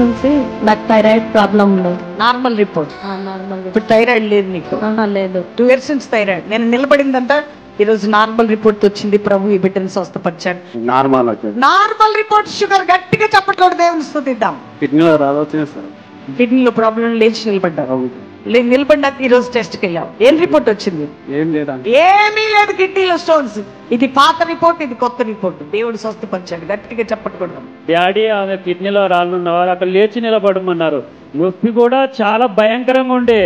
నుంచి నాకు thyroid problem ఉంది. Normal report. నార్మల్ ఇప్పుడు థైరాయిడ్ లేదు నీకు? లేదు. 2 years నుంచి థైరాయిడ్. నేను నిలబడిందంట, ఈ రోజు నార్మల్ రిపోర్ట్ వచ్చింది. ప్రభు ఈ బిడ్డను స్వస్థపరిచాడు. Normal report. షుగర్. గట్టిగా చప్పట్లో దేవుని స్తుతిద్దాం. కిడ్నీలో ప్రాబ్లం లేచి నిలబడ్డారు. నిలబడ్డాక ఈ రోజు టెస్ట్కి వెళ్ళాం. ఏం రిపోర్ట్ వచ్చింది? ఏమీ లేదు. కిడ్నీలో స్టోన్స్. ఇది పాత రిపోర్ట్, ఇది కొత్త రిపోర్ట్. దేవుడు స్వస్థపరిచాడు. గట్టిగా చప్పట్టుకుంటాం. డాడీ ఆమె కిడ్నీలో రాళ్ళున్నవారు అక్కడ లేచి నిలబడమన్నారు. నొప్పి కూడా చాలా భయంకరంగా ఉండే.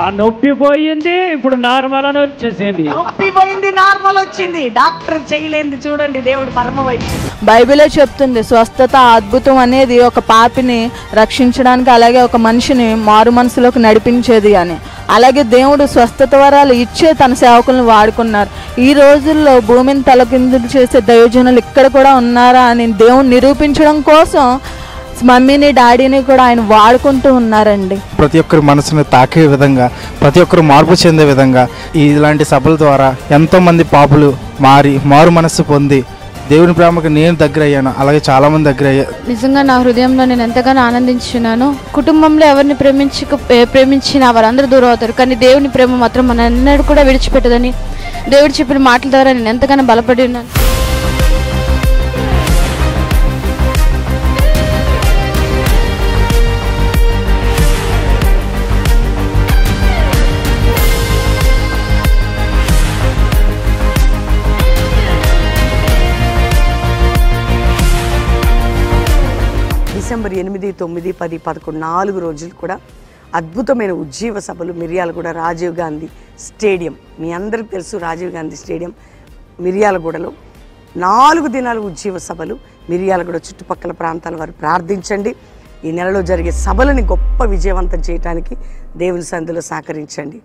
ఆ నొప్పి పోయింది, ఇప్పుడు నార్మల్ అని వచ్చేసింది. నొప్పి పోయింది, నార్మల్ వచ్చింది. డాక్టర్ చేయలేంది చూడండి, దేవుడు పరమ వైద్యుడు. బైబిలే చెప్తుంది స్వస్థత అద్భుతం అనేది ఒక పాపిని రక్షించడానికి, అలాగే ఒక మనిషిని మారు మనసులోకి నడిపించేది అని. అలాగే దేవుడు స్వస్థత వరాలు ఇచ్చే తన సేవకులను వాడుకున్నారు. ఈ రోజుల్లో భూమిని తలకిందులు చేసే దైవజనులు ఇక్కడ కూడా ఉన్నారా అని దేవుని నిరూపించడం కోసం మమ్మీని డాడీని కూడా ఆయన వాడుకుంటూ ఉన్నారండి. ప్రతి ఒక్కరి మనసును తాకే విధంగా, ప్రతి ఒక్కరు మార్పు చెందే విధంగా ఇలాంటి సభల ద్వారా ఎంతోమంది పాపులు మారు మనస్సు పొంది దేవుని ప్రేమకు నేను దగ్గర అయ్యాను, అలాగే చాలా మంది దగ్గర అయ్యాను. నిజంగా నా హృదయంలో నేను ఎంతగానో ఆనందించున్నాను. కుటుంబంలో ఎవరిని ప్రేమించినా వారందరూ దూరం అవుతారు, కానీ దేవుని ప్రేమ మాత్రం మన ఎన్నడూ కూడా విడిచిపెట్టదని దేవుడు చెప్పిన మాటల ద్వారా నేను ఎంతగానో బలపడి ఉన్నాను. డిసెంబర్ 8, 9, 10, 11 4 రోజులు కూడా అద్భుతమైన ఉజ్జీవ సభలు మిర్యాలగూడ రాజీవ్ గాంధీ స్టేడియం. మీ అందరికీ తెలుసు రాజీవ్ గాంధీ స్టేడియం మిర్యాలగూడలో 4 దినాలు ఉజ్జీవ సభలు. మిర్యాలగూడ చుట్టుపక్కల ప్రాంతాల వారు ప్రార్థించండి. ఈ నెలలో జరిగే సభలని గొప్ప విజయవంతం చేయడానికి దేవుని సన్నిధిలో సహకరించండి.